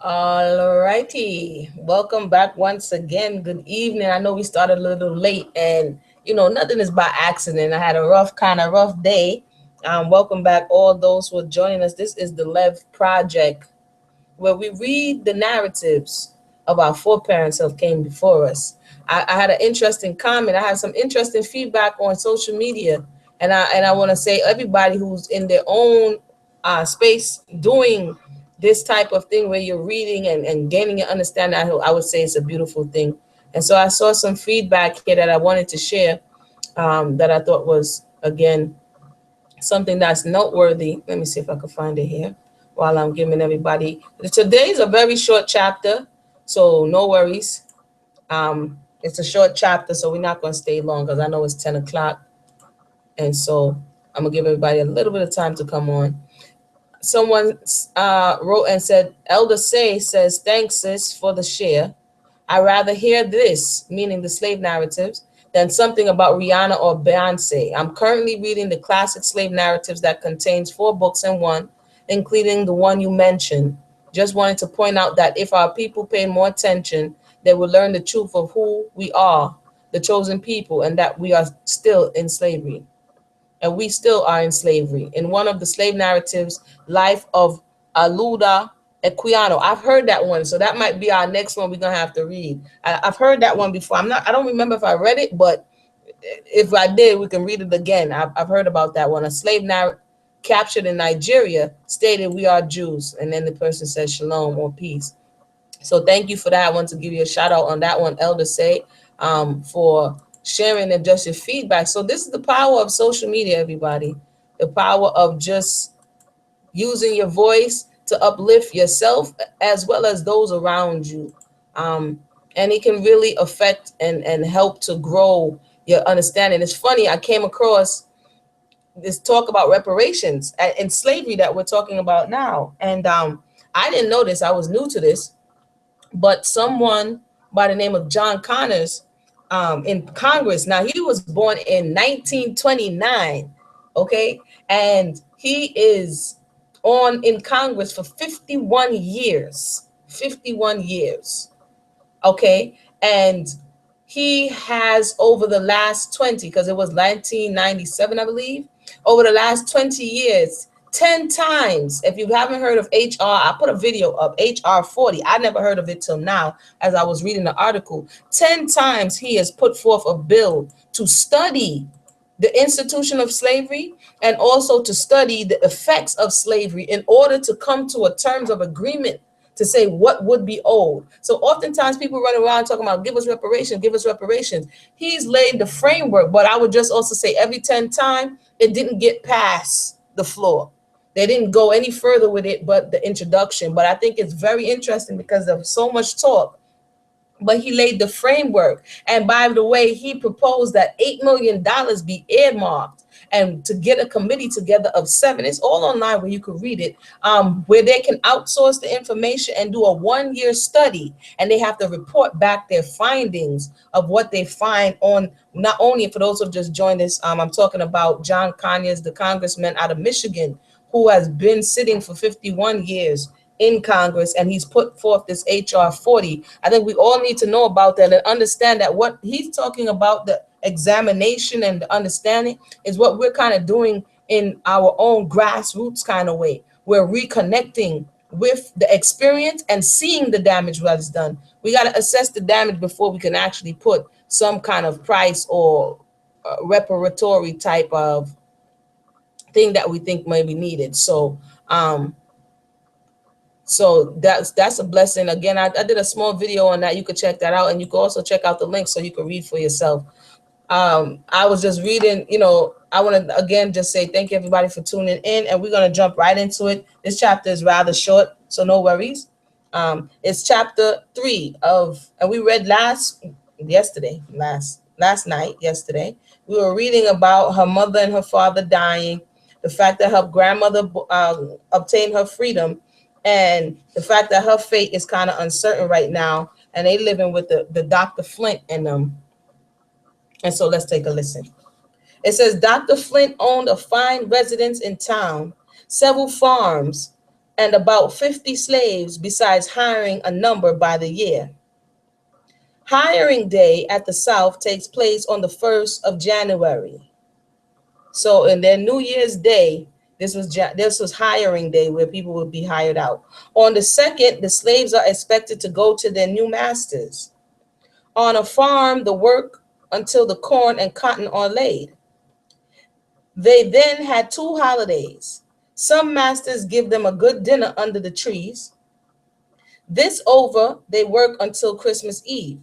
All righty. Welcome back once again. Good evening. I know we started a little late and nothing is by accident. I had a rough day. Welcome back all those who are joining us. This is the Lev Project where we read the narratives of our foreparents who came before us. I had an interesting comment. I had some interesting feedback on social media, and I want to say everybody who's in their own space doing this type of thing where you're reading and gaining your understanding, I would say it's a beautiful thing. And so I saw some feedback here that I wanted to share that I thought was, again, something that's noteworthy. Let me see if I can find it here while I'm giving everybody. Today's a very short chapter, so no worries. It's a short chapter, so we're not going to stay long because I know it's 10 o'clock. And so I'm going to give everybody a little bit of time to come on. Someone wrote and said, Elder Say says, thanks, sis, for the share. I rather hear this, meaning the slave narratives, than something about Rihanna or Beyonce. I'm currently reading the classic slave narratives that contains 4 books in one, including the one you mentioned. Just wanted to point out that if our people pay more attention, they will learn the truth of who we are, the chosen people, and that we are still in slavery. And we still are in slavery. In one of the slave narratives, Life of Aluda Equiano. I've heard that one, so that might be our next one we're gonna have to read. I've heard that one before. I don't remember if I read it, but if I did, we can read it again. I've heard about that one. A slave captured in Nigeria stated, "We are Jews," and then the person says, "Shalom" or peace. So thank you for that. I want to give you a shout out on that one, Elder Say, for sharing and just your feedback. So this is the power of social media, everybody. The power of just using your voice to uplift yourself as well as those around you. And it can really affect and help to grow your understanding. It's funny, I came across this talk about reparations and slavery that we're talking about now. And I didn't know this, I was new to this, but someone by the name of John Connors in Congress. Now, he was born in 1929, okay? And he is on in Congress for 51 years. 51 years, okay? And he has, over the last 20, because it was 1997, I believe, over the last 20 years, 10 times. If you haven't heard of HR, I put a video of HR 40. I never heard of it till now as I was reading the article. 10 times he has put forth a bill to study the institution of slavery and also to study the effects of slavery in order to come to a terms of agreement to say what would be owed. So oftentimes people run around talking about give us reparations, give us reparations. He's laid the framework, but I would just also say every 10 times it didn't get past the floor. They didn't go any further with it but the introduction. But I think it's very interesting because of so much talk. But he laid the framework. And by the way, he proposed that $8 million be earmarked and to get a committee together of 7. It's all online where you can read it, where they can outsource the information and do a 1-year study. And they have to report back their findings of what they find on, not only for those who have just joined us, I'm talking about John Conyers, the congressman out of Michigan, who has been sitting for 51 years in Congress, and he's put forth this HR 40. I think we all need to know about that and understand that what he's talking about, the examination and the understanding, is what we're kind of doing in our own grassroots kind of way. We're reconnecting with the experience and seeing the damage that is done. We got to assess the damage before we can actually put some kind of price or reparatory type of thing that we think may be needed. So that's a blessing. Again, I did a small video on that. You could check that out, and you can also check out the link so you can read for yourself. I was just reading, I want to again just say thank you everybody for tuning in, and we're going to jump right into it. This chapter is rather short, so no worries. It's chapter 3 and we read last night, yesterday. We were reading about her mother and her father dying, the fact that her grandmother obtained her freedom, and the fact that her fate is kind of uncertain right now, and they living with the Dr. Flint and them. And so let's take a listen. It says Dr. Flint owned a fine residence in town, several farms, and about 50 slaves, besides hiring a number by the year. Hiring day at the South takes place on the 1st of January. So in their New Year's Day, this was hiring day where people would be hired out. On the 2nd, the slaves are expected to go to their new masters. On a farm, the work until the corn and cotton are laid. They then had 2 holidays. Some masters give them a good dinner under the trees. This over, they work until Christmas Eve.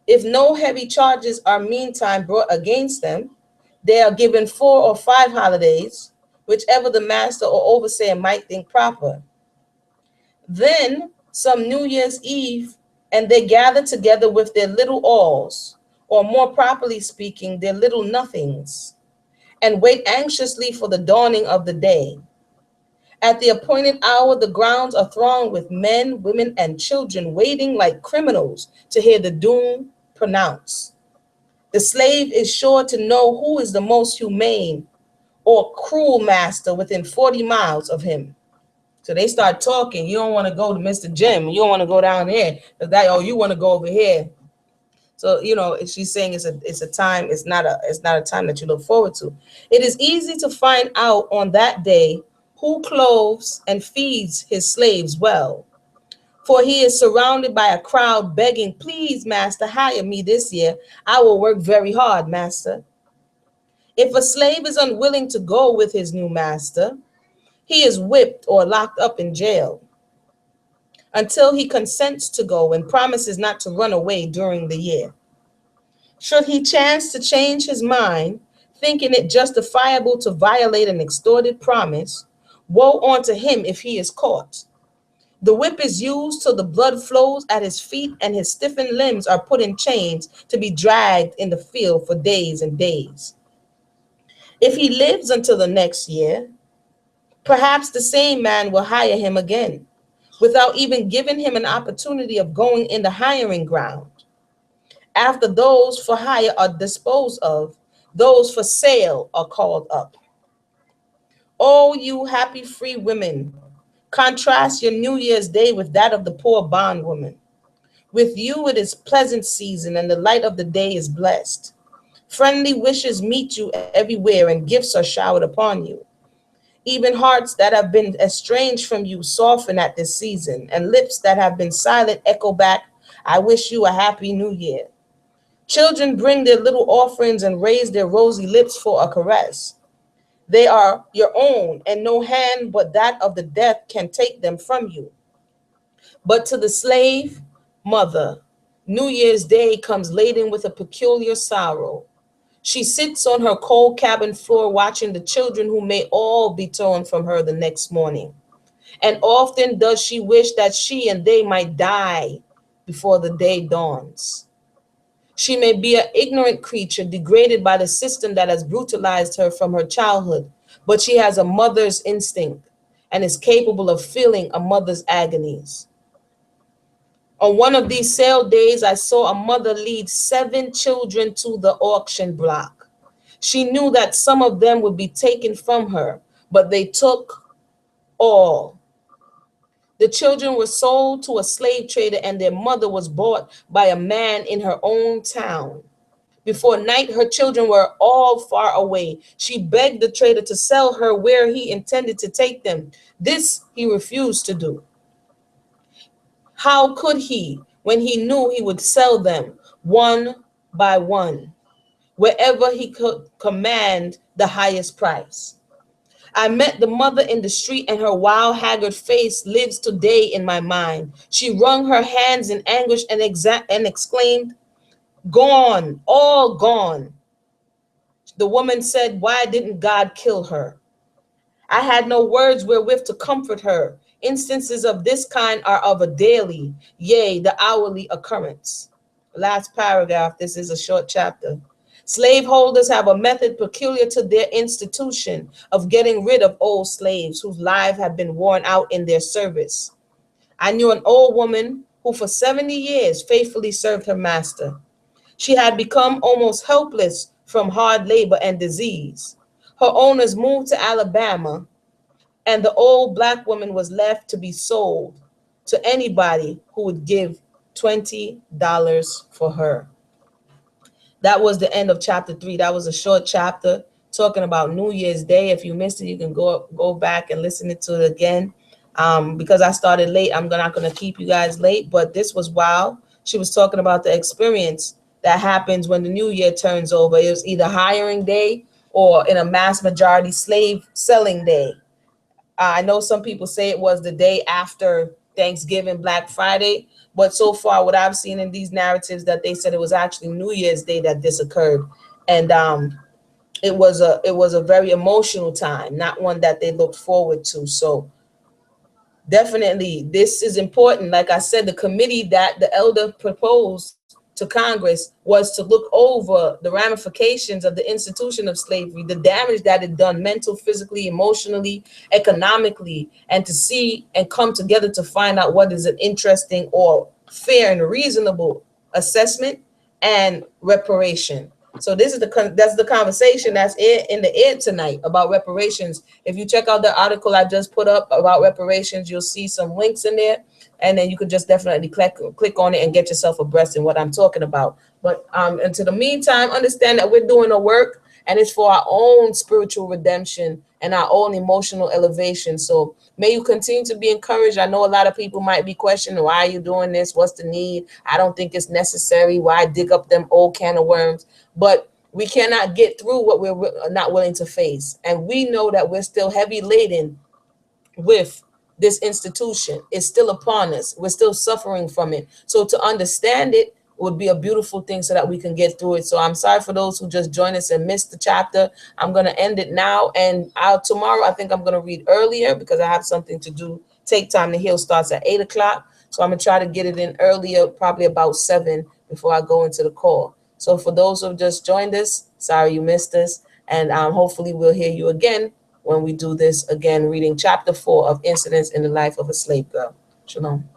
If no heavy charges are meantime brought against them, they are given 4 or 5 holidays, whichever the master or overseer might think proper. Then some New Year's Eve, and they gather together with their little alls, or more properly speaking, their little nothings, and wait anxiously for the dawning of the day. At the appointed hour, the grounds are thronged with men, women, and children waiting like criminals to hear the doom pronounced. The slave is sure to know who is the most humane or cruel master within 40 miles of him. So they start talking. You don't want to go to Mr. Jim. You don't want to go down here. Oh, you want to go over here. So, she's saying it's a time, it's not a time that you look forward to. It is easy to find out on that day who clothes and feeds his slaves well. For he is surrounded by a crowd begging, please, master, hire me this year. I will work very hard, master. If a slave is unwilling to go with his new master, he is whipped or locked up in jail until he consents to go and promises not to run away during the year. Should he chance to change his mind, thinking it justifiable to violate an extorted promise, woe unto him if he is caught. The whip is used till the blood flows at his feet and his stiffened limbs are put in chains to be dragged in the field for days and days. If he lives until the next year, perhaps the same man will hire him again, without even giving him an opportunity of going in the hiring ground. After those for hire are disposed of, those for sale are called up. Oh, you happy free women, contrast your New Year's Day with that of the poor bondwoman. With you it is pleasant season, and the light of the day is blessed. Friendly wishes meet you everywhere, and gifts are showered upon you. Even hearts that have been estranged from you soften at this season, and lips that have been silent echo back, I wish you a happy new year. Children bring their little offerings and raise their rosy lips for a caress. They are your own, and no hand but that of the death can take them from you. But to the slave mother, New Year's Day comes laden with a peculiar sorrow. She sits on her cold cabin floor watching the children who may all be torn from her the next morning. And often does she wish that she and they might die before the day dawns. She may be an ignorant creature degraded by the system that has brutalized her from her childhood, but she has a mother's instinct and is capable of feeling a mother's agonies. On one of these sale days, I saw a mother lead 7 children to the auction block. She knew that some of them would be taken from her, but they took all. The children were sold to a slave trader, and their mother was bought by a man in her own town. Before night, her children were all far away. She begged the trader to sell her where he intended to take them. This he refused to do. How could he, when he knew he would sell them one by one, wherever he could command the highest price? I met the mother in the street, and her wild, haggard face lives today in my mind. She wrung her hands in anguish and exclaimed, "Gone, all gone." The woman said, "Why didn't God kill her?" I had no words wherewith to comfort her. Instances of this kind are of a daily, yea, the hourly occurrence. Last paragraph, this is a short chapter. Slaveholders have a method peculiar to their institution of getting rid of old slaves whose lives have been worn out in their service. I knew an old woman who for 70 years faithfully served her master. She had become almost helpless from hard labor and disease. Her owners moved to Alabama and the old black woman was left to be sold to anybody who would give $20 for her. That was the end of chapter 3. That was a short chapter talking about New Year's Day. If you missed it, you can go back and listen to it again. Because I started late, I'm not going to keep you guys late, but this was wild. She was talking about the experience that happens when the new year turns over. It was either hiring day or in a mass majority slave selling day. I know some people say it was the day after Thanksgiving, Black Friday, but so far what I've seen in these narratives that they said it was actually New Year's Day that this occurred, and it was a very emotional time, not one that they looked forward to. So definitely, this is important. Like I said, the committee that the elder proposed to Congress was to look over the ramifications of the institution of slavery, the damage that it done mental, physically, emotionally, economically, and to see and come together to find out what is an interesting or fair and reasonable assessment and reparation. So this is that's the conversation that's in the air tonight about reparations. If you check out the article I just put up about reparations, you'll see some links in there, and then you could just definitely click on it and get yourself abreast in what I'm talking about. But until the meantime, understand that we're doing the work, and it's for our own spiritual redemption and our own emotional elevation. So may you continue to be encouraged. I know a lot of people might be questioning, why are you doing this? What's the need? I don't think it's necessary. Why dig up them old can of worms? But we cannot get through what we're not willing to face. And we know that we're still heavy laden with this institution. It's still upon us. We're still suffering from it. So to understand it would be a beautiful thing so that we can get through it. So I'm sorry for those who just joined us and missed the chapter. I'm going to end it now. And tomorrow, I think I'm going to read earlier because I have something to do. Take Time to Heal starts at 8 o'clock. So I'm going to try to get it in earlier, probably about 7 before I go into the call. So for those who have just joined us, sorry you missed us. And hopefully we'll hear you again when we do this again, reading chapter 4 of Incidents in the Life of a Slave Girl. Shalom.